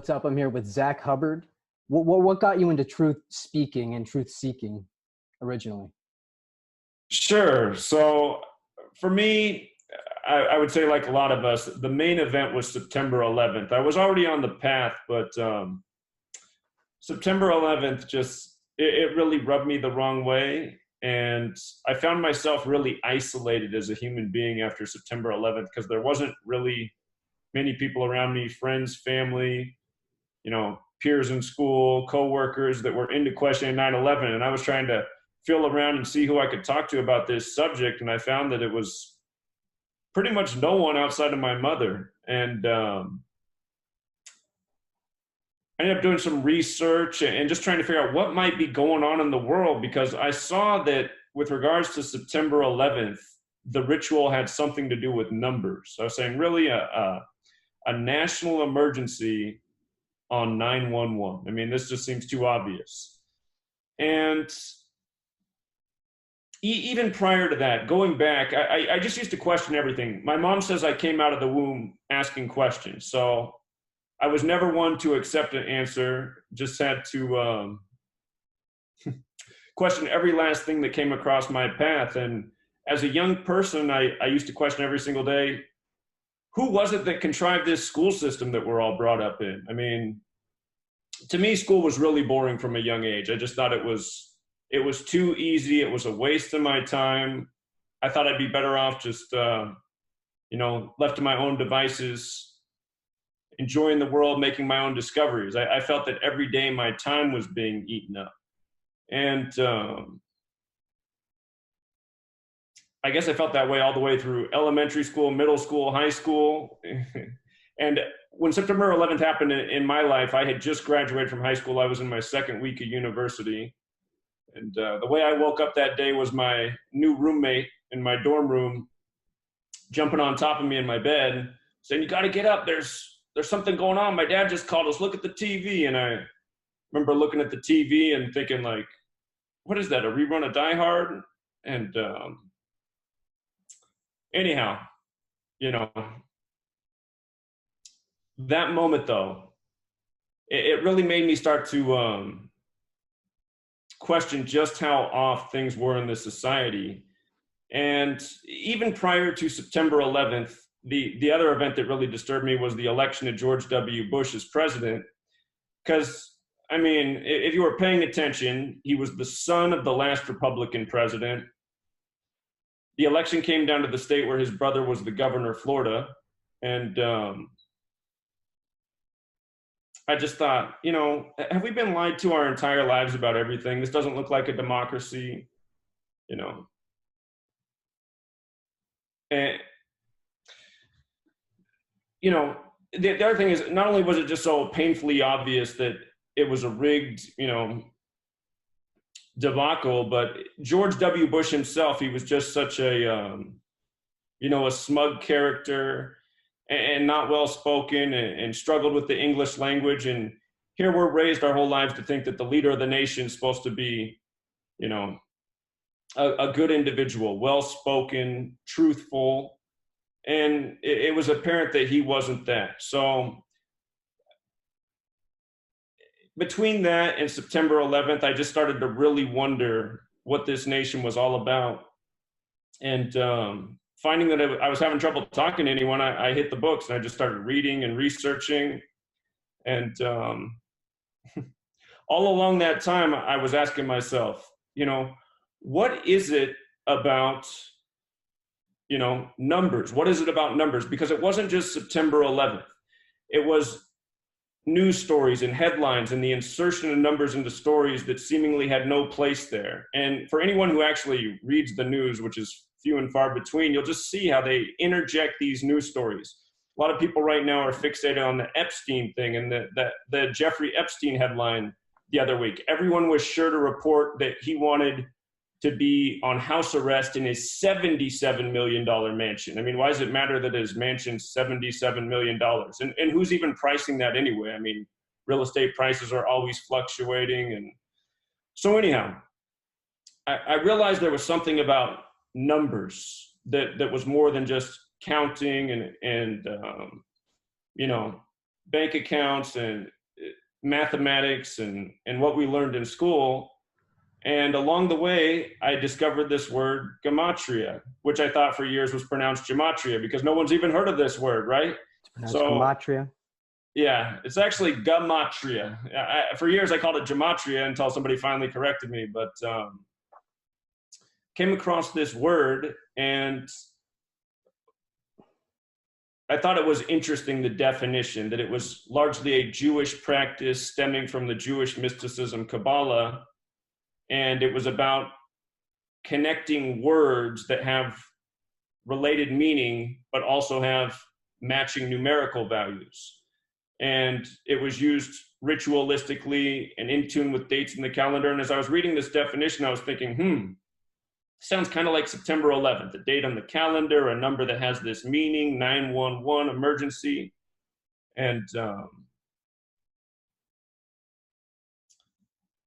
What's up? I'm here with Zach Hubbard. What got you into truth speaking and truth seeking originally? Sure. So for me, I would say, like a lot of us, the main event was September 11th. I was already on the path, but September 11th it really rubbed me the wrong way. And I found myself really isolated as a human being after September 11th because there wasn't really many people around me, friends, family, peers in school, coworkers that were into questioning 9/11. And I was trying to feel around and see who I could talk to about this subject. And I found that it was pretty much no one outside of my mother. And I ended up doing some research and just trying to figure out what might be going on in the world, because I saw that with regards to September 11th, the ritual had something to do with numbers. I was saying, really, a national emergency on 911. I mean, this just seems too obvious. And even prior to that, going back, I just used to question everything. My mom says I came out of the womb asking questions. So I was never one to accept an answer, just had to question every last thing that came across my path. And as a young person, I used to question every single day, who was it that contrived this school system that we're all brought up in? I mean, to me, school was really boring from a young age. I just thought it was too easy. It was a waste of my time. I thought I'd be better off just, left to my own devices, enjoying the world, making my own discoveries. I felt that every day my time was being eaten up. And I guess I felt that way all the way through elementary school, middle school, high school. And when September 11th happened in my life, I had just graduated from high school. I was in my second week of university. And the way I woke up that day was my new roommate in my dorm room jumping on top of me in my bed, saying, "You got to get up. There's something going on. My dad just called us. Look at the TV." And I remember looking at the TV and thinking, like, what is that, a rerun of Die Hard? And anyhow, that moment, though, it really made me start to question just how off things were in this society. And even prior to September 11th, the other event that really disturbed me was the election of George W. Bush as president. Because, I mean, if you were paying attention, he was the son of the last Republican president. The election came down to the state where his brother was the governor of Florida. And I just thought, have we been lied to our entire lives about everything? This doesn't look like a democracy, And, the other thing is, not only was it just so painfully obvious that it was a rigged, debacle, but George W. Bush himself, he was just such a smug character and not well-spoken and struggled with the English language. And here we're raised our whole lives to think that the leader of the nation is supposed to be, a good individual, well-spoken, truthful. And it was apparent that he wasn't that. So between that and September 11th, I just started to really wonder what this nation was all about. And finding that I was having trouble talking to anyone, I hit the books and I just started reading and researching. And all along that time, I was asking myself, what is it about, numbers? What is it about numbers? Because it wasn't just September 11th. It was news stories and headlines and the insertion of numbers into stories that seemingly had no place there. And for anyone who actually reads the news, which is few and far between, you'll just see how they interject these news stories. A lot of people right now are fixated on the Epstein thing and the Jeffrey Epstein headline the other week. Everyone was sure to report that he wanted to be on house arrest in his $77 million mansion. I mean, why does it matter that his mansion's $77 million? And who's even pricing that anyway? I mean, real estate prices are always fluctuating. And so anyhow, I realized there was something about numbers that was more than just counting and bank accounts and mathematics and what we learned in school. And along the way, I discovered this word gematria, which I thought for years was pronounced gematria because no one's even heard of this word, right? It's pronounced So gematria. yeah, it's actually gematria. For years, I called it gematria until somebody finally corrected me, but came across this word and I thought it was interesting, the definition, that it was largely a Jewish practice stemming from the Jewish mysticism Kabbalah. And it was about connecting words that have related meaning, but also have matching numerical values. And it was used ritualistically and in tune with dates in the calendar. And as I was reading this definition, I was thinking, sounds kind of like September 11th, a date on the calendar, a number that has this meaning, 911 emergency. And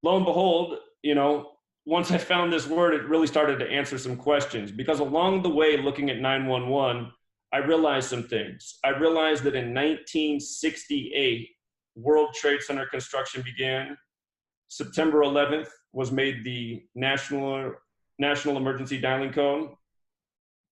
lo and behold, once I found this word, it really started to answer some questions, because along the way, looking at 911, I realized some things. I realized that in 1968, World Trade Center construction began. September 11th was made the National Emergency Dialing Code.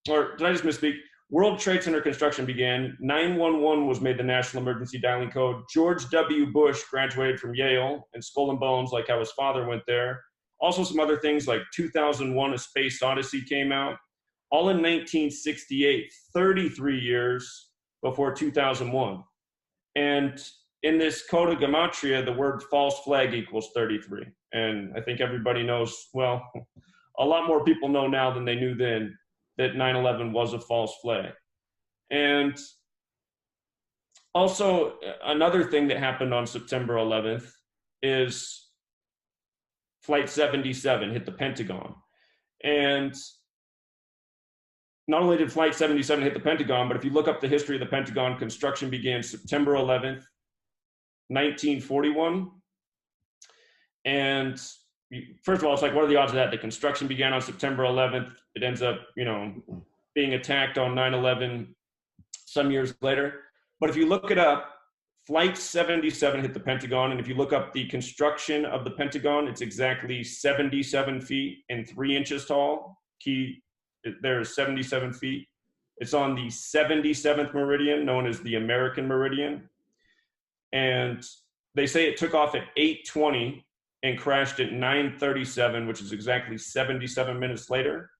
Or did I just misspeak? World Trade Center construction began. 911 was made the National Emergency Dialing Code. George W. Bush graduated from Yale and Skull and Bones, like how his father went there. Also some other things like 2001, A Space Odyssey came out. All in 1968, 33 years before 2001. And in this code of gematria, the word false flag equals 33. And I think everybody knows, well, a lot more people know now than they knew then, that 9/11 was a false flag. And also another thing that happened on September 11th is Flight 77 hit the Pentagon. And not only did Flight 77 hit the Pentagon, but if you look up the history of the Pentagon, construction began September 11th, 1941. And first of all, it's like, what are the odds of that? The construction began on September 11th. It ends up, being attacked on 9/11 some years later. But if you look it up, Flight 77 hit the Pentagon. And if you look up the construction of the Pentagon, it's exactly 77 feet and 3 inches tall. There's 77 feet. It's on the 77th meridian, known as the American meridian. And they say it took off at 8:20 and crashed at 9:37, which is exactly 77 minutes later.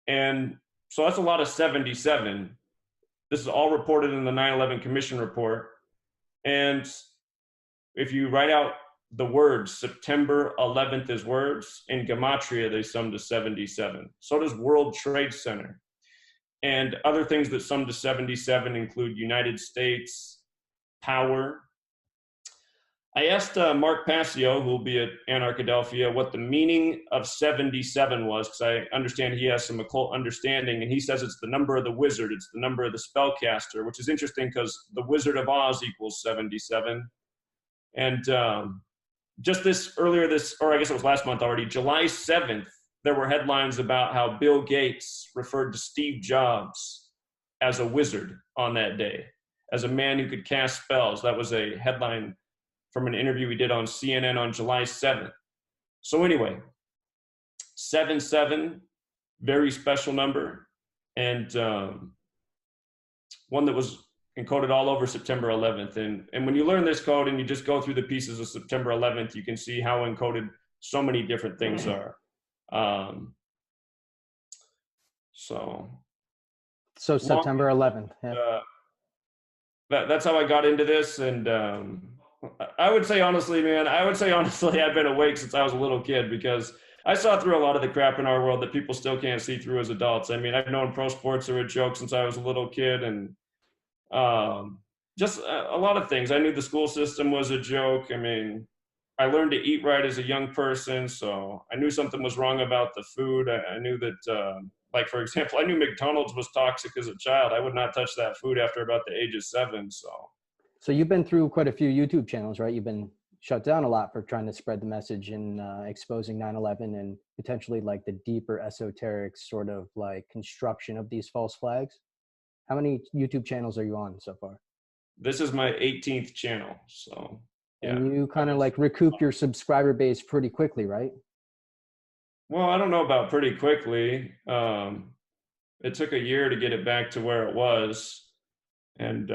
And so that's a lot of 77. This is all reported in the 9/11 Commission report. And if you write out the words September 11th as words, in gematria, they sum to 77. So does World Trade Center. And other things that sum to 77 include United States, power. I asked Mark Passio, who will be at Anarchadelphia, what the meaning of 77 was, because I understand he has some occult understanding, and he says it's the number of the wizard, it's the number of the spellcaster, which is interesting because the Wizard of Oz equals 77. And just or I guess it was last month already, July 7th, there were headlines about how Bill Gates referred to Steve Jobs as a wizard on that day, as a man who could cast spells. That was a headline from an interview we did on CNN on July 7th. So anyway, 77, very special number, and one that was encoded all over September 11th. And when you learn this code and you just go through the pieces of September 11th, you can see how encoded so many different things are. So September 11th. Yeah. That's how I got into this. And I would say honestly, man, I've been awake since I was a little kid, because I saw through a lot of the crap in our world that people still can't see through as adults. I mean, I've known pro sports are a joke since I was a little kid, and just a lot of things. I knew the school system was a joke. I mean, I learned to eat right as a young person, so I knew something was wrong about the food. I knew that, like, for example, I knew McDonald's was toxic as a child. I would not touch that food after about the age of 7, So you've been through quite a few YouTube channels, right? You've been shut down a lot for trying to spread the message and exposing 9/11 and potentially like the deeper esoteric sort of like construction of these false flags. How many YouTube channels are you on so far? this is my 18th channel. So yeah. And you kind of like recoup your subscriber base pretty quickly, right? Well, I don't know about pretty quickly. It took a year to get it back to where it was. And,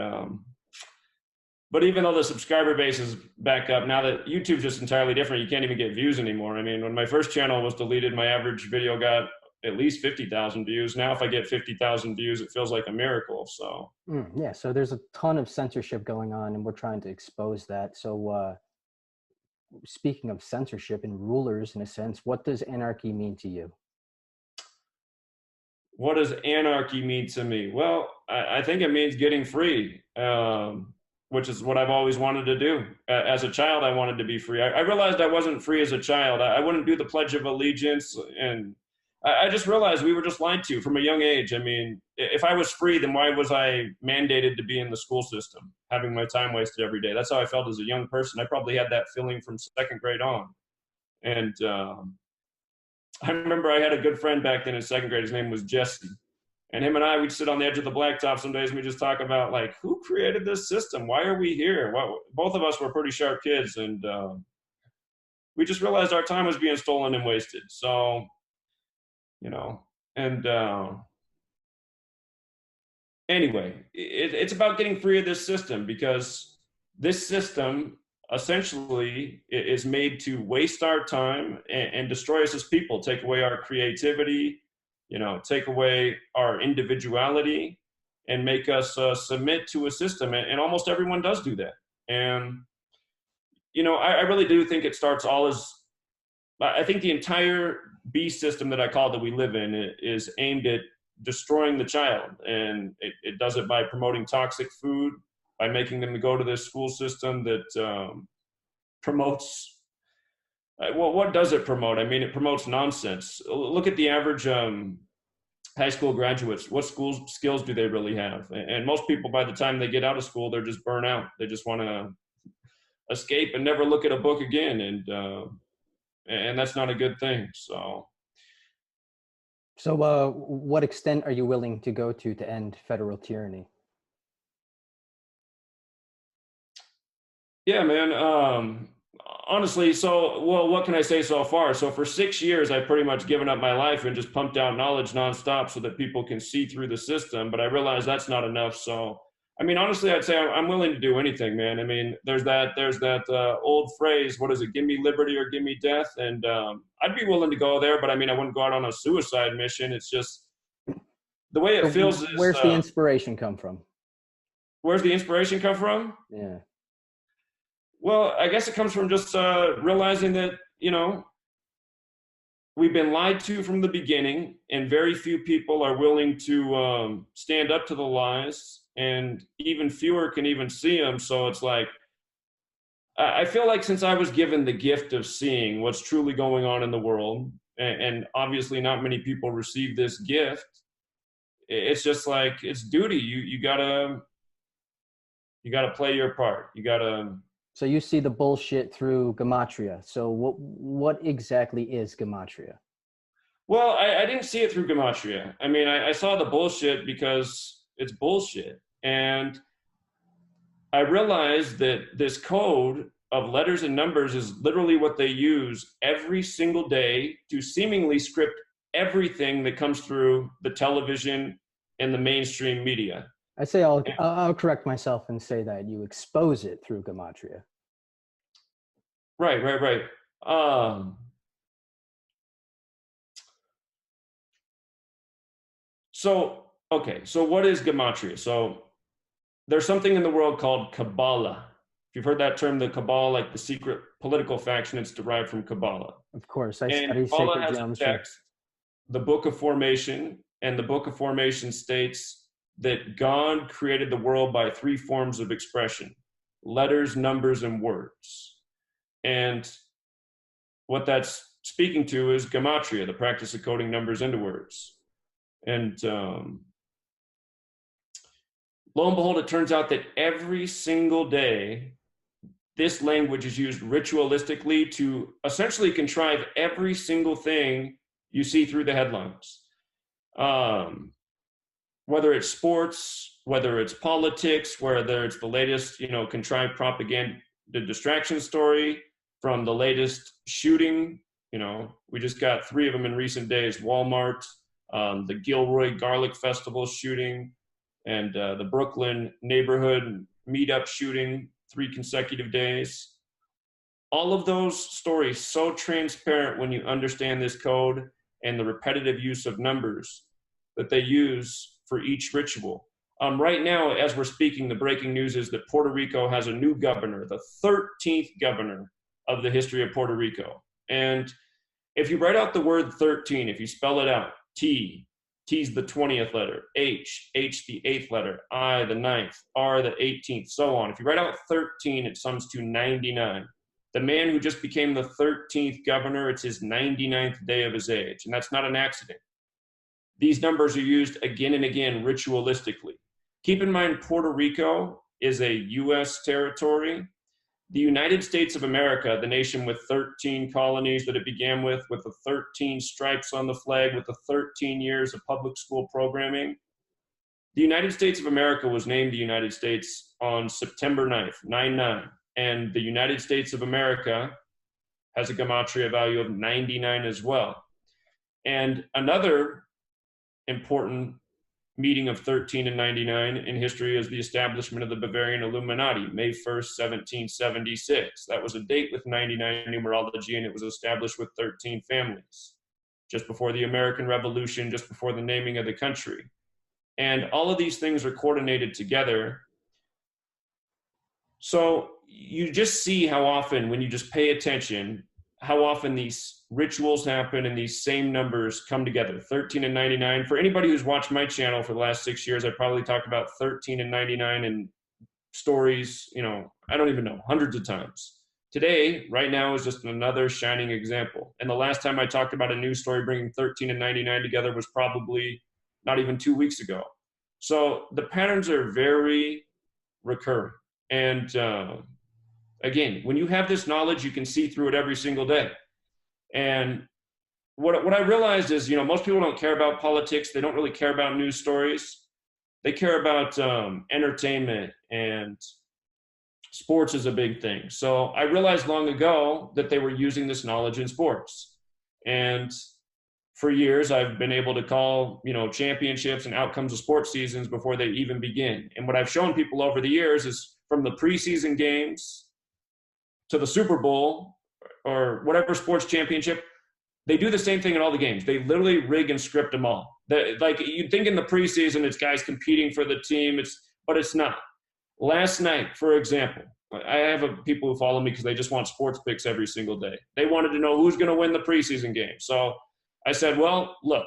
but even though the subscriber base is back up, now that YouTube's just entirely different, you can't even get views anymore. I mean, when my first channel was deleted, my average video got at least 50,000 views. Now, if I get 50,000 views, it feels like a miracle. So Yeah, so there's a ton of censorship going on, and we're trying to expose that. So speaking of censorship and rulers, in a sense, what does anarchy mean to you? what does anarchy mean to me? Well, I think it means getting free, which is what I've always wanted to do. As a child, I wanted to be free. I realized I wasn't free as a child. I wouldn't do the Pledge of Allegiance, and I just realized we were just lied to from a young age. I mean, if I was free, then why was I mandated to be in the school system, having my time wasted every day? That's how I felt as a young person. I probably had that feeling from second grade on. And I remember I had a good friend back then in second grade. His name was Jesse. And him and I, we'd sit on the edge of the blacktop some days and we'd just talk about, like, who created this system? Why are we here? Well, both of us were pretty sharp kids. And we just realized our time was being stolen and wasted. So, you know, and anyway, it's about getting free of this system, because this system essentially is made to waste our time and destroy us as people, take away our creativity, you know, take away our individuality, and make us submit to a system. And almost everyone does do that. And, you know, I really do think it starts all as, I think the entire beast system that I call that we live in is aimed at destroying the child. And it does it by promoting toxic food, by making them go to this school system that promotes, well, what does it promote? I mean, it promotes nonsense. Look at the average high school graduates. What skills do they really have? And most people, by the time they get out of school, they're just burnt out. They just want to escape and never look at a book again. And that's not a good thing. So what extent are you willing to go to end federal tyranny? Yeah, man. Honestly, well, what can I say so far? So for 6 years, I've pretty much given up my life and just pumped out knowledge nonstop so that people can see through the system. But I realize that's not enough. So, I mean, honestly, I'd say I'm willing to do anything, man. I mean, there's that old phrase, what is it? Give me liberty or give me death. And I'd be willing to go there, but I mean, I wouldn't go out on a suicide mission. It's just the way it feels. Where's the inspiration come from? Where's the inspiration come from? Yeah. Well, I guess it comes from just realizing that, you know, we've been lied to from the beginning, and very few people are willing to stand up to the lies, and even fewer can even see them. So it's like, I feel like since I was given the gift of seeing what's truly going on in the world, and obviously not many people receive this gift, it's just like, it's duty. You gotta play your part. You gotta. So you see the bullshit through Gematria. So what exactly is Gematria? Well, I didn't see it through Gematria. I mean, I saw the bullshit because it's bullshit. And I realized that this code of letters and numbers is literally what they use every single day to seemingly script everything that comes through the television and the mainstream media. I say I'll correct myself and say that you expose it through Gematria. Right. So what is Gematria? So there's something in the world called Kabbalah. If you've heard that term, the Kabbalah, like the secret political faction, it's derived from Kabbalah. Of course, I study sacred has geometry. A text, the Book of Formation, and the Book of Formation states that God created the world by 3 forms of expression: letters, numbers, and words. And what that's speaking to is Gematria, the practice of coding numbers into words. And lo and behold, it turns out that every single day, this language is used ritualistically to essentially contrive every single thing you see through the headlines. Whether it's sports, whether it's politics, whether it's the latest, contrived propaganda, the distraction story, from the latest shooting. We just got 3 of them in recent days: Walmart, the Gilroy Garlic Festival shooting, and the Brooklyn neighborhood meetup shooting, 3 consecutive days. All of those stories so transparent when you understand this code and the repetitive use of numbers that they use for each ritual. Right now, as we're speaking, the breaking news is that Puerto Rico has a new governor, the 13th governor of the history of Puerto Rico. And if you write out the word 13, if you spell it out, T's the 20th letter, H the 8th letter, I the 9th, R the 18th, so on. If you write out 13, it sums to 99. The man who just became the 13th governor, it's his 99th day of his age, and that's not an accident. These numbers are used again and again ritualistically. Keep in mind, Puerto Rico is a U.S. territory. The United States of America, the nation with 13 colonies that it began with the 13 stripes on the flag, with the 13 years of public school programming. The United States of America was named the United States on September 9th, 9/9. And the United States of America has a Gematria value of 99 as well. And another important meeting of 13 and 99 in history is the establishment of the Bavarian Illuminati, May 1st, 1776. That was a date with 99 numerology, and it was established with 13 families, just before the American Revolution, just before the naming of the country. And all of these things are coordinated together. So you just see how often, when you just pay attention, how often these rituals happen and these same numbers come together, 13 and 99. For anybody who's watched my channel for the last 6 years, I probably talked about 13 and 99 in stories, I don't even know, hundreds of times. Today, right now, is just another shining example. And the last time I talked about a news story bringing 13 and 99 together was probably not even 2 weeks ago. So the patterns are very recurring. And again, when you have this knowledge, you can see through it every single day. And what I realized is, most people don't care about politics. They don't really care about news stories. They care about entertainment, and sports is a big thing. So I realized long ago that they were using this knowledge in sports. And for years, I've been able to call, championships and outcomes of sports seasons before they even begin. And what I've shown people over the years is, from the preseason games to the Super Bowl or whatever sports championship, they do the same thing in all the games. They literally rig and script them all. Like, you'd think in the preseason it's guys competing for the team, but it's not. Last night, for example, I have people who follow me because they just want sports picks every single day. They wanted to know who's going to win the preseason game. So I said, well, look,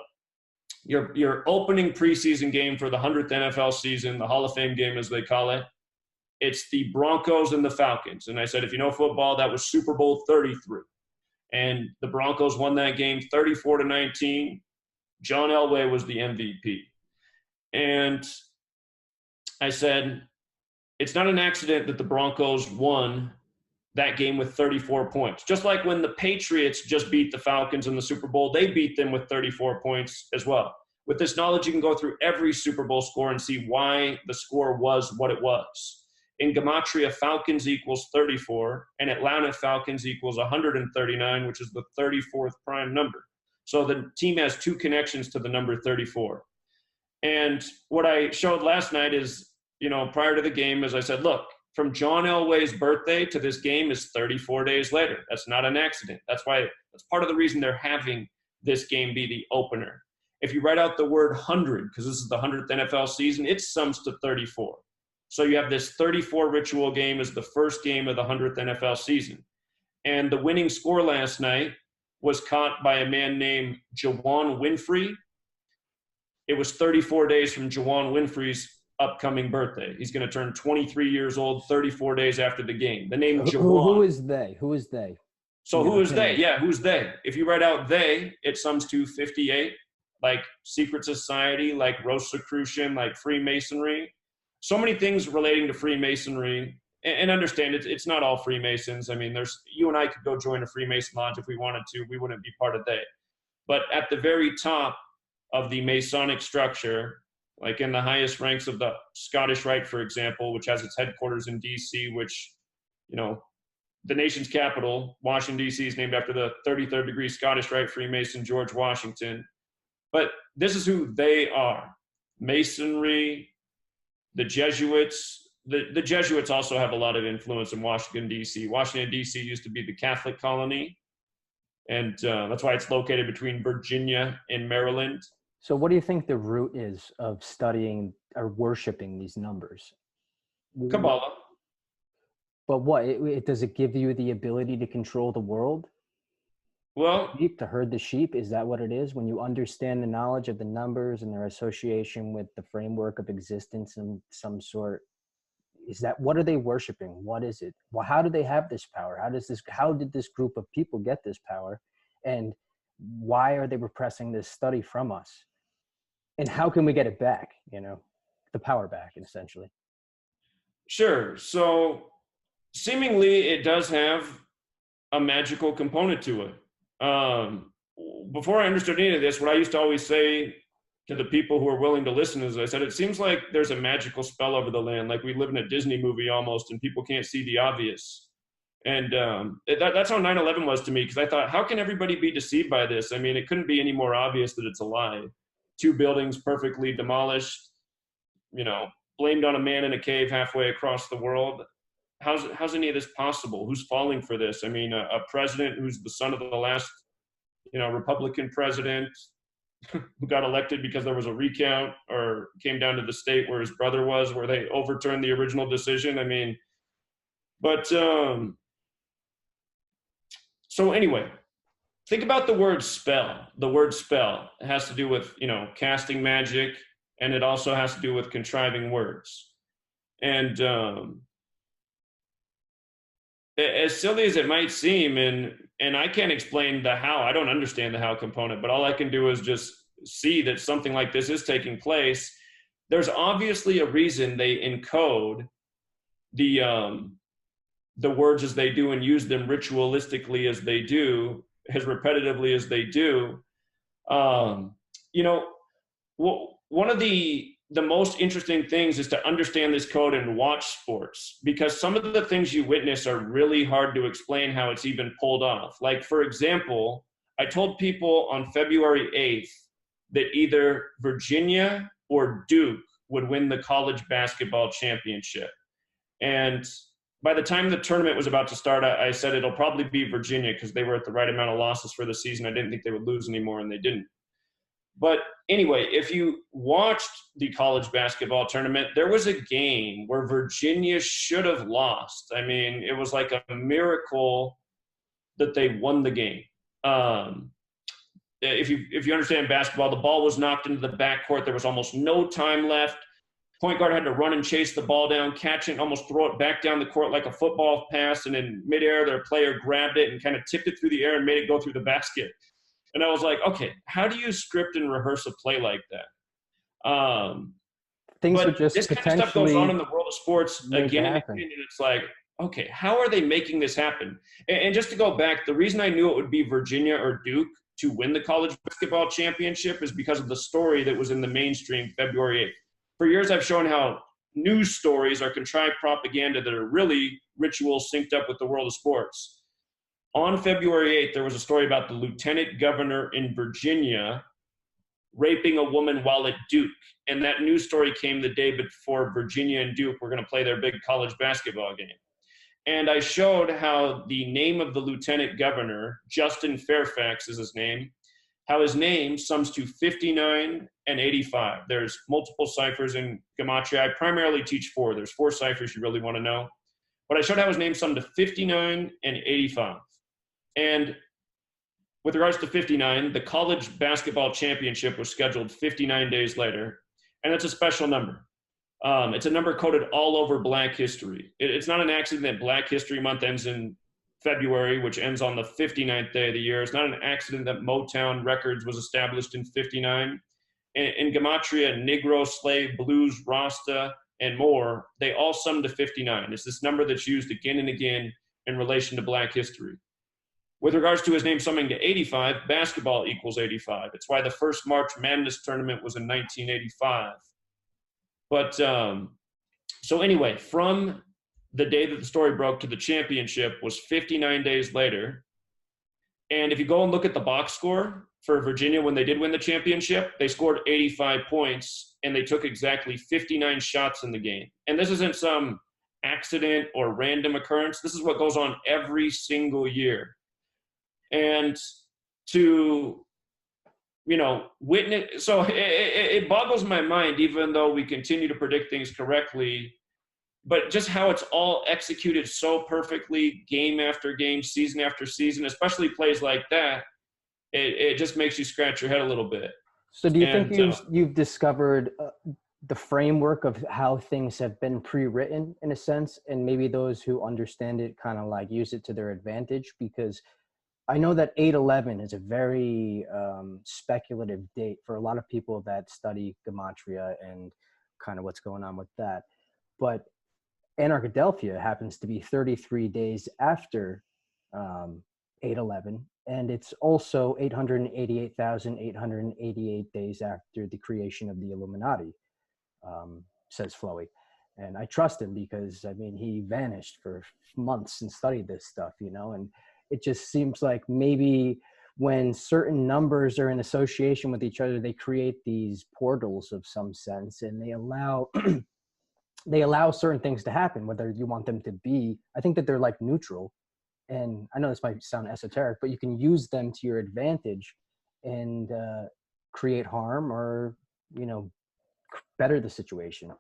your opening preseason game for the 100th NFL season, the Hall of Fame game as they call it, it's the Broncos and the Falcons. And I said, if you know football, that was Super Bowl 33. And the Broncos won that game 34-19. John Elway was the MVP. And I said, it's not an accident that the Broncos won that game with 34 points. Just like when the Patriots just beat the Falcons in the Super Bowl, they beat them with 34 points as well. With this knowledge, you can go through every Super Bowl score and see why the score was what it was. In Gematria, Falcons equals 34, and Atlanta Falcons equals 139, which is the 34th prime number. So the team has 2 connections to the number 34. And what I showed last night is, prior to the game, as I said, look, from John Elway's birthday to this game is 34 days later. That's not an accident. That's part of the reason they're having this game be the opener. If you write out the word 100, because this is the 100th NFL season, it sums to 34. So you have this 34 ritual game as the first game of the 100th NFL season. And the winning score last night was caught by a man named Juwan Winfrey. It was 34 days from Juwan Winfrey's upcoming birthday. He's going to turn 23 years old 34 days after the game. The name Juwan. Who is they? Who is they? So who is they? Yeah, who's they? If you write out they, it sums to 58, like secret society, like Rosicrucian, like Freemasonry. So many things relating to Freemasonry, and understand it's not all Freemasons. I mean, you and I could go join a Freemason lodge if we wanted to. We wouldn't be part of they. But at the very top of the Masonic structure like in the highest ranks of the Scottish Rite, for example, which has its headquarters in DC, which, you know, the nation's capital, Washington, D.C., is named after the 33rd degree Scottish Rite Freemason George Washington. But this is who they are. Masonry, the Jesuits. The Jesuits also have a lot of influence in Washington, D.C. Washington, D.C. used to be the Catholic colony, and that's why it's located between Virginia and Maryland. So what do you think the root is of studying or worshiping these numbers? Kabbalah. But what, does it give you the ability to control the world? Well, Sheep, to herd the sheep, is that what it is? When you understand the knowledge of the numbers and their association with the framework of existence in some sort, is that, what are they worshiping? What is it? Well, how do they have this power? How did this group of people get this power? And why are they repressing this study from us? And how can we get it back? You know, the power back, essentially. Sure. So seemingly it does have a magical component to it. Before I understood any of this, what I used to always say to the people who are willing to listen is, I said, it seems like there's a magical spell over the land, like we live in a Disney movie almost, and people can't see the obvious. And that's how 9/11 was to me, because I thought, how can everybody be deceived by this? I mean, it couldn't be any more obvious that it's a lie. 2 buildings perfectly demolished, you know, blamed on a man in a cave halfway across the world. How's any of this possible? Who's falling for this? I mean, a president who's the son of the last, you know, Republican president who got elected because there was a recount, or came down to the state where his brother was, where they overturned the original decision. I mean, but so anyway, think about the word spell. The word spell has to do with, you know, casting magic, and it also has to do with contriving words. And as silly as it might seem, and I can't explain the how, I don't understand the how component, but all I can do is just see that something like this is taking place. There's obviously a reason they encode the words as they do and use them ritualistically as they do, as repetitively as they do. You know, one of the most interesting things is to understand this code and watch sports, because some of the things you witness are really hard to explain how it's even pulled off. Like, for example, I told people on February 8th that either Virginia or Duke would win the college basketball championship. And by the time the tournament was about to start, I said it'll probably be Virginia, because they were at the right amount of losses for the season. I didn't think they would lose anymore, and they didn't. But anyway, if you watched the college basketball tournament, there was a game where Virginia should have lost. I mean, it was like a miracle that they won the game. If you understand basketball, the ball was knocked into the backcourt. There was almost no time left. Point guard had to run and chase the ball down, catch it, and almost throw it back down the court like a football pass. And in midair, their player grabbed it and kind of tipped it through the air and made it go through the basket. And I was like, okay, how do you script and rehearse a play like that? Things but would just this kind of stuff goes on in the world of sports again and again, and it's like, okay, how are they making this happen? And just to go back, the reason I knew it would be Virginia or Duke to win the college basketball championship is because of the story that was in the mainstream February 8th. For years, I've shown how news stories are contrived propaganda that are really rituals synced up with the world of sports. On February 8th, there was a story about the lieutenant governor in Virginia raping a woman while at Duke. And that news story came the day before Virginia and Duke were going to play their big college basketball game. And I showed how the name of the lieutenant governor, Justin Fairfax is his name, how his name sums to 59 and 85. There's multiple ciphers in Gematria. I primarily teach 4. There's 4 ciphers you really want to know. But I showed how his name summed to 59 and 85. And with regards to 59, the college basketball championship was scheduled 59 days later, and it's a special number. It's a number coded all over Black history. It's not an accident that Black History Month ends in February, which ends on the 59th day of the year. It's not an accident that Motown Records was established in 59. In Gematria, Negro, Slave, Blues, Rasta, and more, they all sum to 59. It's this number that's used again and again in relation to Black history. With regards to his name summing to 85, basketball equals 85. It's why the first March Madness tournament was in 1985. But so anyway, from the day that the story broke to the championship was 59 days later. And if you go and look at the box score for Virginia when they did win the championship, they scored 85 points and they took exactly 59 shots in the game. And this isn't some accident or random occurrence. This is what goes on every single year. And to, witness, so it boggles my mind, even though we continue to predict things correctly, but just how it's all executed so perfectly, game after game, season after season, especially plays like that, it just makes you scratch your head a little bit. So do you think you've discovered the framework of how things have been pre-written in a sense, and maybe those who understand it kind of like use it to their advantage? Because I know that 8/11 is a very speculative date for a lot of people that study Gematria and kind of what's going on with that. But Anarchadelphia happens to be 33 days after 8/11, and it's also 888,888 days after the creation of the Illuminati, says Flowey. And I trust him because, I mean, he vanished for months and studied this stuff, and it just seems like maybe when certain numbers are in association with each other, they create these portals of some sense, and they allow they allow certain things to happen, whether you want them to be. I think that they're like neutral. And I know this might sound esoteric, but you can use them to your advantage and create harm or, better the situation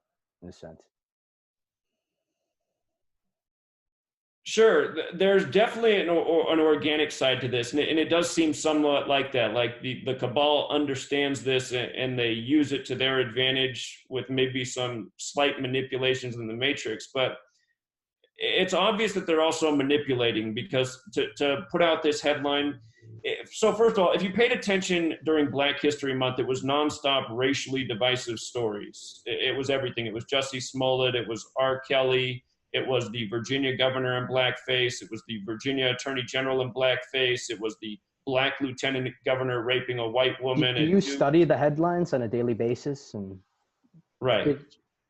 in a sense. Sure. There's definitely an organic side to this. And it does seem somewhat like that. Like the cabal understands this and they use it to their advantage with maybe some slight manipulations in the matrix. But it's obvious that they're also manipulating, because to put out this headline. So first of all, if you paid attention during Black History Month, it was nonstop racially divisive stories. It was everything. It was Jussie Smollett. It was R. Kelly. It was the Virginia governor in blackface. It was the Virginia attorney general in blackface. It was the black lieutenant governor raping a white woman. Do you study the headlines on a daily basis? Right.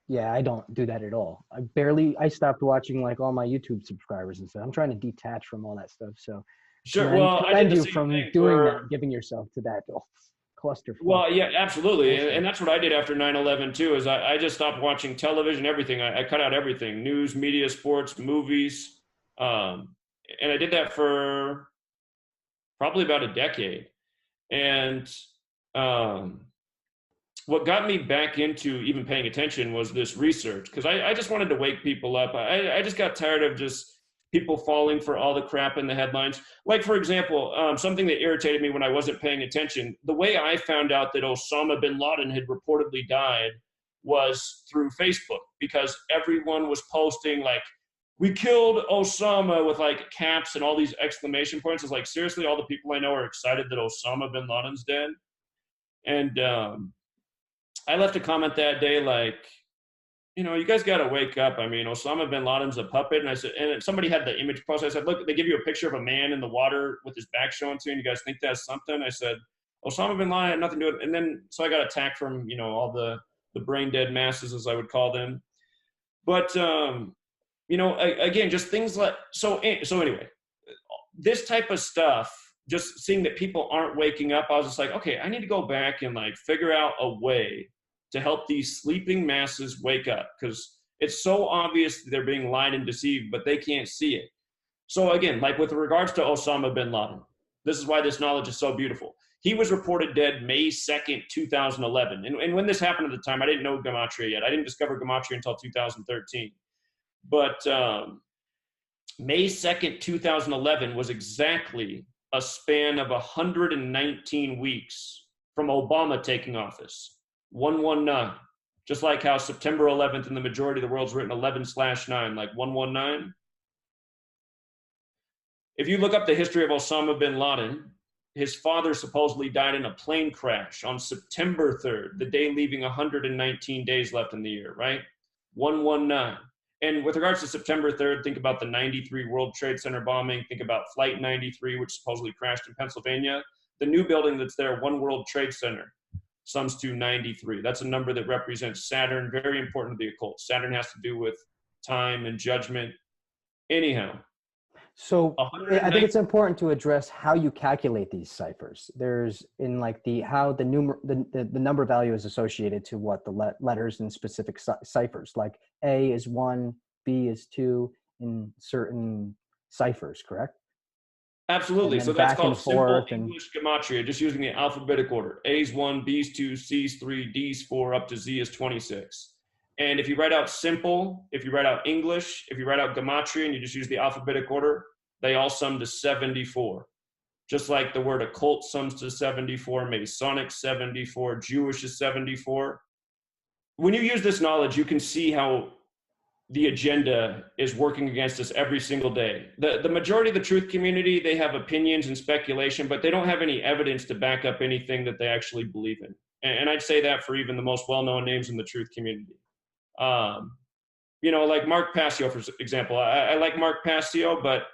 Yeah, I don't do that at all. I stopped watching like all my YouTube subscribers and stuff. I'm trying to detach from all that stuff. So sure. Well, I did you from doing that, giving yourself to that cluster. Well, yeah, absolutely. And that's what I did after 9/11 too, is I just stopped watching television, everything. I cut out everything: news, media, sports, movies. And I did that for probably about a decade. And what got me back into even paying attention was this research, because I just wanted to wake people up. I just got tired of just people falling for all the crap in the headlines. Like, for example, something that irritated me when I wasn't paying attention, the way I found out that Osama bin Laden had reportedly died was through Facebook, because everyone was posting like, "We killed Osama," with like caps and all these exclamation points. It's like, seriously, all the people I know are excited that Osama bin Laden's dead. And I left a comment that day like, you guys got to wake up. I mean, Osama bin Laden's a puppet. And I said, and somebody had the image post. I said, look, they give you a picture of a man in the water with his back showing to you, and you guys think that's something? I said, Osama bin Laden had nothing to do with it. And then, so I got attacked from, all the brain dead masses, as I would call them. But, again, just things like, so anyway, this type of stuff, just seeing that people aren't waking up, I was just like, okay, I need to go back and like figure out a way to help these sleeping masses wake up, because it's so obvious that they're being lied and deceived, but they can't see it. So again, like with regards to Osama bin Laden, this is why this knowledge is so beautiful. He was reported dead May 2nd, 2011. And when this happened at the time, I didn't know Gematria yet. I didn't discover Gematria until 2013. But May 2nd, 2011 was exactly a span of 119 weeks from Obama taking office. 119, just like how September 11th in the majority of the world's written 11/9, like 119. If you look up the history of Osama bin Laden, his father supposedly died in a plane crash on September 3rd, the day leaving 119 days left in the year, right? 119. And with regards to September 3rd, think about the 93 World Trade Center bombing. Think about Flight 93, which supposedly crashed in Pennsylvania. The new building that's there, One World Trade Center. sums to 93. That's a number that represents Saturn, very important to the occult. Saturn has to do with time and judgment. Anyhow. So I think 119. it's important to address how you calculate these ciphers. There's in like how the number value is associated to what the letters in specific ciphers. Like A is 1, B is 2 in certain ciphers, correct? Absolutely. So that's Back and called simple forth and English gematria, just using the alphabetic order. A's 1, B's 2, C's 3, D's 4, up to Z is 26. And if you write out simple, if you write out English, if you write out gematria and you just use the alphabetic order, they all sum to 74. Just like the word occult sums to 74, Masonic 74, Jewish is 74. When you use this knowledge, you can see how the agenda is working against us every single day. The majority of the truth community, they have opinions and speculation, but they don't have any evidence to back up anything that they actually believe in. And I'd say that for even the most well-known names in the truth community. You know, like Mark Passio, for example. I like Mark Passio, but,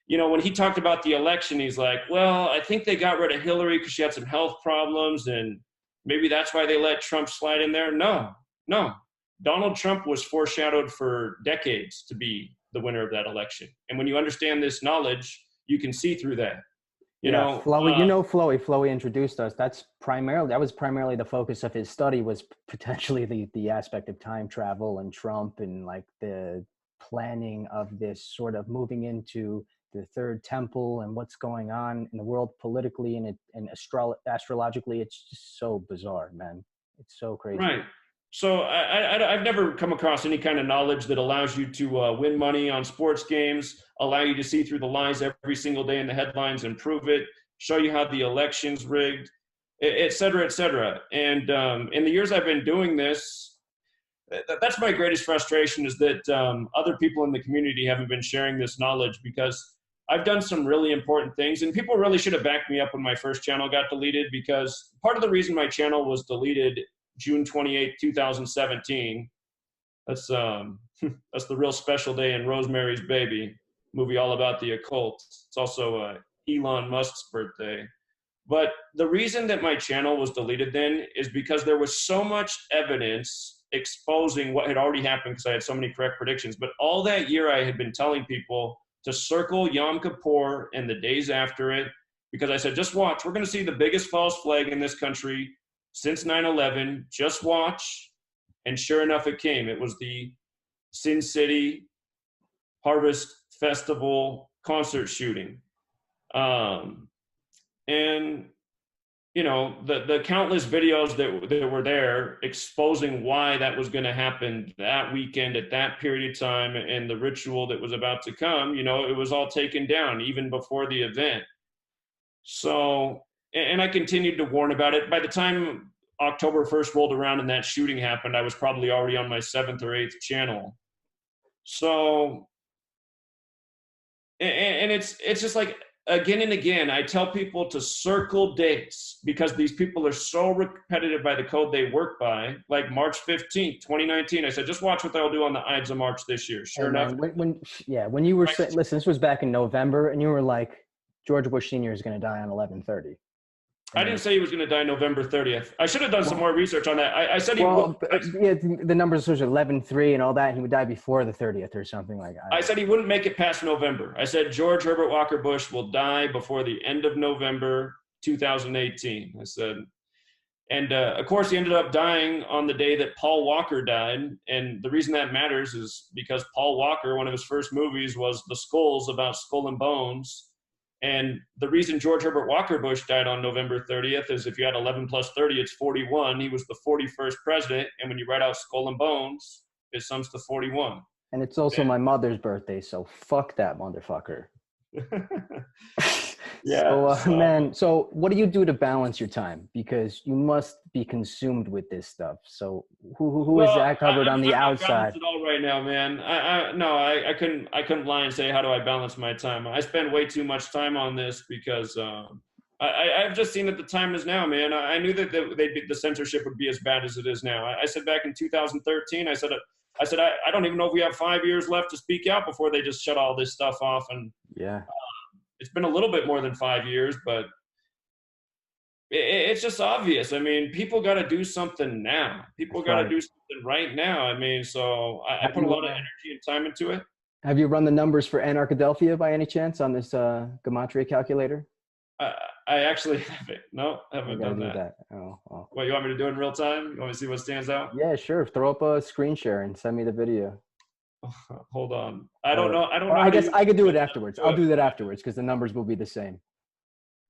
you know, when he talked about the election, he's like, well, I think they got rid of Hillary because she had some health problems, and maybe that's why they let Trump slide in there. No. Donald Trump was foreshadowed for decades to be the winner of that election. And when you understand this knowledge, you can see through that. You know, Flowey introduced us. That was primarily the focus of his study, was potentially the aspect of time travel and Trump and like the planning of this sort of moving into the third temple and what's going on in the world politically and astrologically. It's just so bizarre, man. It's so crazy. Right. So I've never come across any kind of knowledge that allows you to win money on sports games, allow you to see through the lies every single day in the headlines and prove it, show you how the election's rigged, et cetera, et cetera. And in the years I've been doing this, that's my greatest frustration, is that other people in the community haven't been sharing this knowledge, because I've done some really important things, and people really should have backed me up when my first channel got deleted, because part of the reason my channel was deleted June 28, 2017. That's the real special day in Rosemary's Baby, movie all about the occult. It's also Elon Musk's birthday. But the reason that my channel was deleted then is because there was so much evidence exposing what had already happened, because I had so many correct predictions. But all that year I had been telling people to circle Yom Kippur and the days after it, because I said, just watch, we're going to see the biggest false flag in this country since 9/11, just watch. And sure enough, it came. It was the Sin City Harvest Festival concert shooting. And, you know, the countless videos that were there exposing why that was going to happen that weekend at that period of time, and the ritual that was about to come, you know, it was all taken down even before the event. So, and I continued to warn about it. By the time October 1st rolled around and that shooting happened, I was probably already on my 7th or 8th channel. So, and it's just like, again and again, I tell people to circle dates, because these people are so repetitive by the code they work by. Like March 15th, 2019, I said, just watch what they'll do on the Ides of March this year. Sure enough. When you were saying, listen, this was back in November, and you were like, George Bush Sr. is going to die on 11/30. I didn't say he was going to die November 30th. I should have done some more research on that. I said he would. Yeah, the numbers was 11/3 and all that. He would die before the 30th or something like that. I said he wouldn't make it past November. I said George Herbert Walker Bush will die before the end of November 2018. I said, and of course he ended up dying on the day that Paul Walker died. And the reason that matters is because Paul Walker, one of his first movies was The Skulls, about Skull and Bones. And the reason George Herbert Walker Bush died on November 30th is if you had 11 plus 30, it's 41. He was the 41st president. And when you write out Skull and Bones, it sums to 41. And it's also my mother's birthday, so fuck that motherfucker. Yeah. Man, so what do you do to balance your time? Because you must be consumed with this stuff. So who is Zach Hubbard on the outside? Balance it all right now, man. I couldn't lie and say, how do I balance my time? I spend way too much time on this because I've just seen that the time is now, man. I knew that the censorship would be as bad as it is now. I said back in 2013, I said I don't even know if we have 5 years left to speak out before they just shut all this stuff off. And yeah. It's been a little bit more than 5 years, but it's just obvious. I mean, people got to do something now. People That's got to right. do something right now. I mean, so I Have put a you lot of energy and time into it. have you run the numbers for Anarchadelphia by any chance on this Gematria calculator? I, I actually haven't. No, We haven't got to done do that. that. Oh, well. What, you want me to do it in real time? You want me to see what stands out? Yeah, sure. Throw up a screen share and send me the video. Hold on. I don't Or know. I don't or know I how to guess use I could do it. it afterwards. Do I'll it. do that afterwards because the numbers will be the same.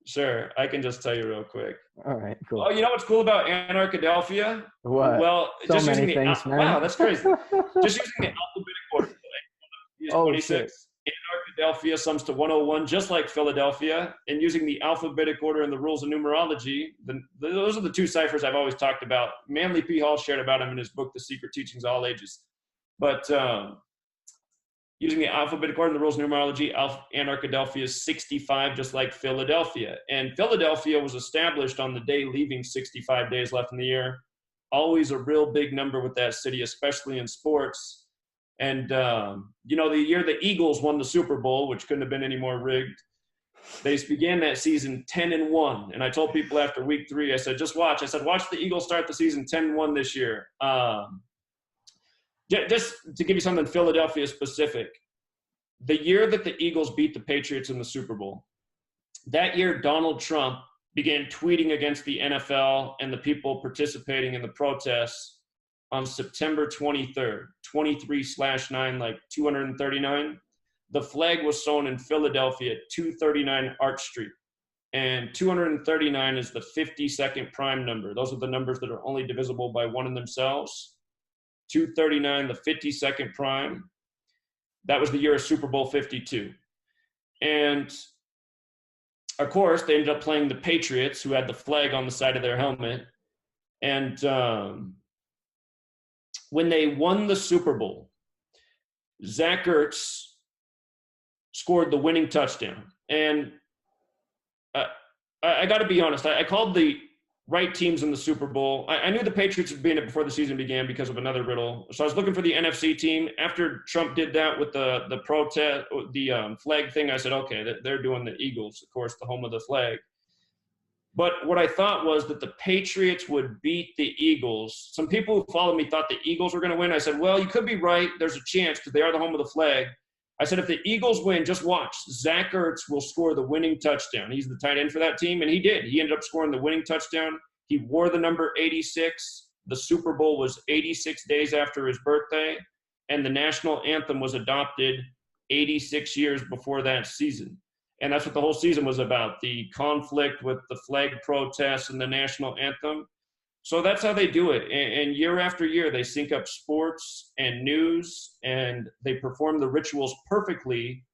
Sure. I can just tell you real quick. All right, Oh, cool. you know what's cool about Anarchadelphia? What? Well, So just using many the things, wow, man. that's crazy. Just using the alphabetic order. Is Oh shit. 26. Anarchadelphia sums to 101, just like Philadelphia. And using the alphabetic order and the rules of numerology, those are the two ciphers I've always talked about. Manly P. Hall shared about him in his book, The Secret Teachings of All Ages. But using the alphabetic order and the rules of numerology, Anarchadelphia is 65, just like Philadelphia. And Philadelphia was established on the day leaving 65 days left in the year. Always a real big number with that city, especially in sports. And, you know, the year the Eagles won the Super Bowl, which couldn't have been any more rigged, they began that season 10-1. And I told people after week 3, I said, just watch. I said, watch the Eagles start the season 10-1 this year. Just to give you something Philadelphia specific, the year that the Eagles beat the Patriots in the Super Bowl, that year Donald Trump began tweeting against the NFL and the people participating in the protests on September 23rd, 23/9, like 239. The flag was sewn in Philadelphia at 239 Arch Street. And 239 is the 52nd prime number. Those are the numbers that are only divisible by 1 in themselves. 239, the 52nd prime. That was the year of Super Bowl 52. And of course, they ended up playing the Patriots, who had the flag on the side of their helmet. And when they won the Super Bowl, Zach Ertz scored the winning touchdown. And I got to be honest, I called the right teams in the Super Bowl. I knew the Patriots would be in it before the season began because of another riddle. So I was looking for the NFC team. After Trump did that with the protest, the flag thing, I said, okay, they're doing the Eagles, of course, the home of the flag. But what I thought was that the Patriots would beat the Eagles. Some people who followed me thought the Eagles were going to win. I said, well, you could be right. There's a chance because they are the home of the flag. I said, if the Eagles win, just watch. Zach Ertz will score the winning touchdown. He's the tight end for that team, and he did. He ended up scoring the winning touchdown. He wore the number 86. The Super Bowl was 86 days after his birthday, and the national anthem was adopted 86 years before that season. And that's what the whole season was about, the conflict with the flag protests and the national anthem. So that's how they do it. And year after year, they sync up sports and news, and they perform the rituals perfectly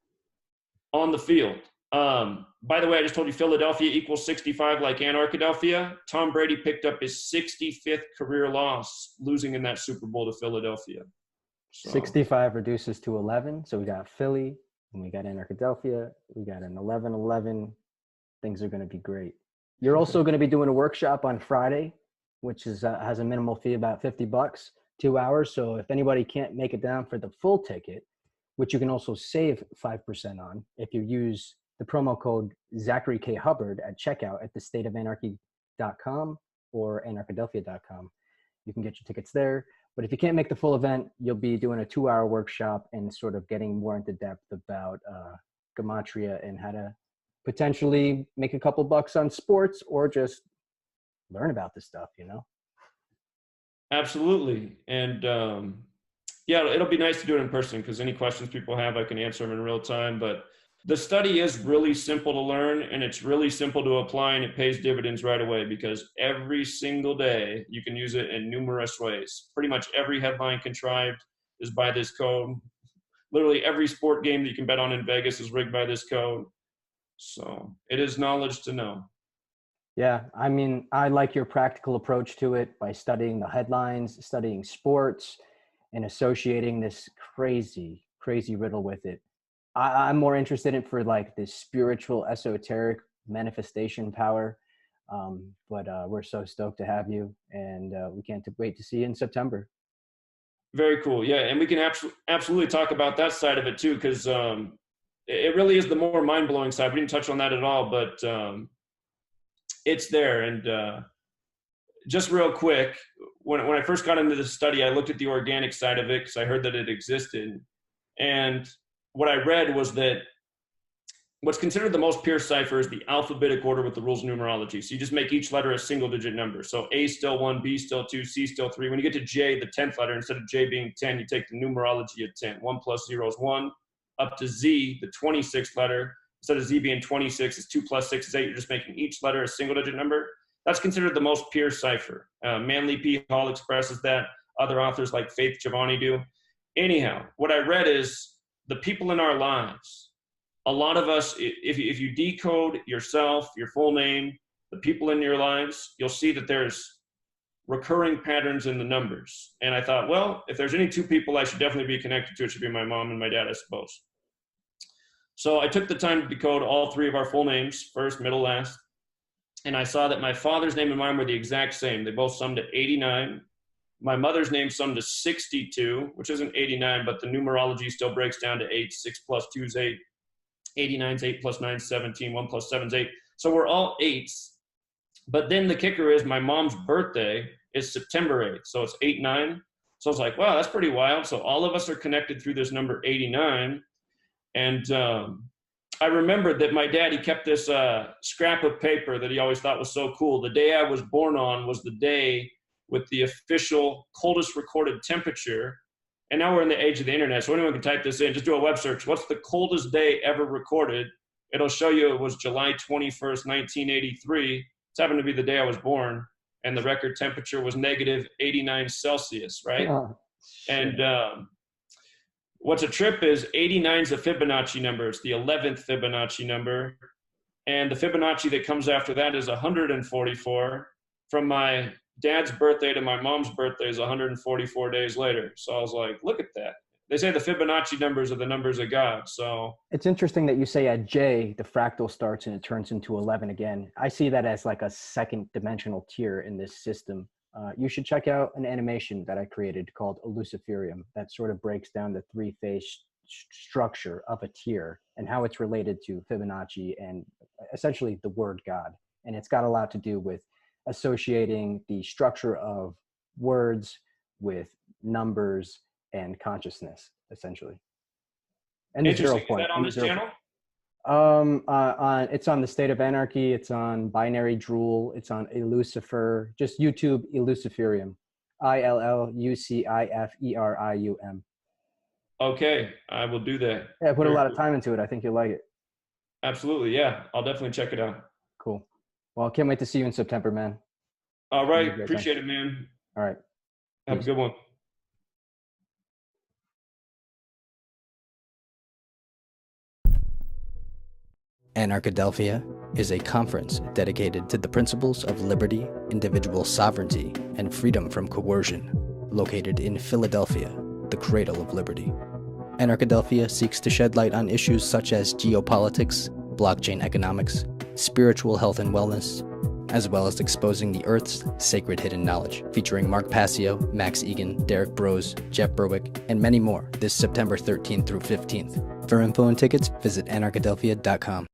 on the field. By the way, I just told you Philadelphia equals 65 like Anarchadelphia. Tom Brady picked up his 65th career loss, losing in that Super Bowl to Philadelphia. So. 65 reduces to 11. So we got Philly, and we got Anarchadelphia. We got an 11-11. Things are going to be great. You're also going to be doing a workshop on Friday, which is has a minimal fee, about $50, 2 hours. So if anybody can't make it down for the full ticket, which you can also save 5% on if you use the promo code Zachary K. Hubbard at checkout at thestateofanarchy.com or anarchadelphia.com. You can get your tickets there. But if you can't make the full event, you'll be doing a 2-hour workshop and sort of getting more into depth about Gematria and how to potentially make a couple bucks on sports or just learn about this stuff, you know? Absolutely. And yeah, it'll be nice to do it in person because any questions people have, I can answer them in real time. But the study is really simple to learn, and it's really simple to apply, and it pays dividends right away because every single day you can use it in numerous ways. Pretty much every headline contrived is by this code. Literally every sport game that you can bet on in Vegas is rigged by this code. So it is knowledge to know. Yeah, I mean, I like your practical approach to it by studying the headlines, studying sports, and associating this crazy, crazy riddle with it. I'm more interested in for like this spiritual, esoteric manifestation power. But we're so stoked to have you, and we can't wait to see you in September. Very cool. Yeah, and we can absolutely talk about that side of it too, because it really is the more mind-blowing side. We didn't touch on that at all, but it's there. And just real quick, when I first got into this study, I looked at the organic side of it because I heard that it existed. And what I read was that what's considered the most pure cipher is the alphabetic order with the rules of numerology. So you just make each letter a single digit number. So A still 1, B still 2, C still 3. When you get to J, the 10th letter, instead of J being 10, you take the numerology of 10. 1 plus 0 is 1. Up to Z, the 26th letter, instead of Z being 26, it's 2 plus 6 is 8. You're just making each letter a single digit number. That's considered the most pure cipher. Manly P. Hall expresses that. Other authors like Faith Giovanni do. Anyhow, what I read is the people in our lives, a lot of us, if you decode yourself, your full name, the people in your lives, you'll see that there's recurring patterns in the numbers. And I thought, well, if there's any two people I should definitely be connected to, it should be my mom and my dad, I suppose. So I took the time to decode all three of our full names, first, middle, last. And I saw that my father's name and mine were the exact same. They both summed to 89. My mother's name summed to 62, which isn't 89, but the numerology still breaks down to 8. 6 plus 2 is 8. 89 is 8 plus 9 is 17. 1 plus 7 is 8. So we're all 8s. But then the kicker is my mom's birthday is September 8th. So it's 8-9. So I was like, wow, that's pretty wild. So all of us are connected through this number 89. And I remembered that my dad, he kept this scrap of paper that he always thought was so cool. The day I was born on was the day with the official coldest recorded temperature. And now we're in the age of the internet, so anyone can type this in. Just do a web search. What's the coldest day ever recorded? It'll show you it was July 21st, 1983. It's happened to be the day I was born. And the record temperature was negative 89 Celsius, right? Oh, and what's a trip is 89 is a Fibonacci number. It's the 11th Fibonacci number. And the Fibonacci that comes after that is 144. From my dad's birthday to my mom's birthday is 144 days later. So I was like, look at that. They say the Fibonacci numbers are the numbers of God. So it's interesting that you say at J, the fractal starts and it turns into 11 again. I see that as like a second dimensional tier in this system. You should check out an animation that I created called Luciferium that sort of breaks down the three-phase structure of a tier and how it's related to Fibonacci and essentially the word God. And it's got a lot to do with associating the structure of words with numbers and consciousness, essentially. And the 0 point. Is that on this channel? It's on the State of Anarchy. It's on Binary Drool. It's on Illucifer. Just YouTube Illuciferium. ILLUCIFERIUM. Okay, I will do that. Yeah, I put a lot of time into it. I think you'll like it. Absolutely, yeah. I'll definitely check it out. Cool. Well, I can't wait to see you in September, man. All right, appreciate it, man. All right. Have a good one. Anarchadelphia is a conference dedicated to the principles of liberty, individual sovereignty, and freedom from coercion, located in Philadelphia, the cradle of liberty. Anarchadelphia seeks to shed light on issues such as geopolitics, blockchain economics, spiritual health and wellness, as well as exposing the Earth's sacred hidden knowledge, featuring Mark Passio, Max Egan, Derek Brose, Jeff Berwick, and many more this September 13th through 15th. For info and tickets, visit anarchadelphia.com.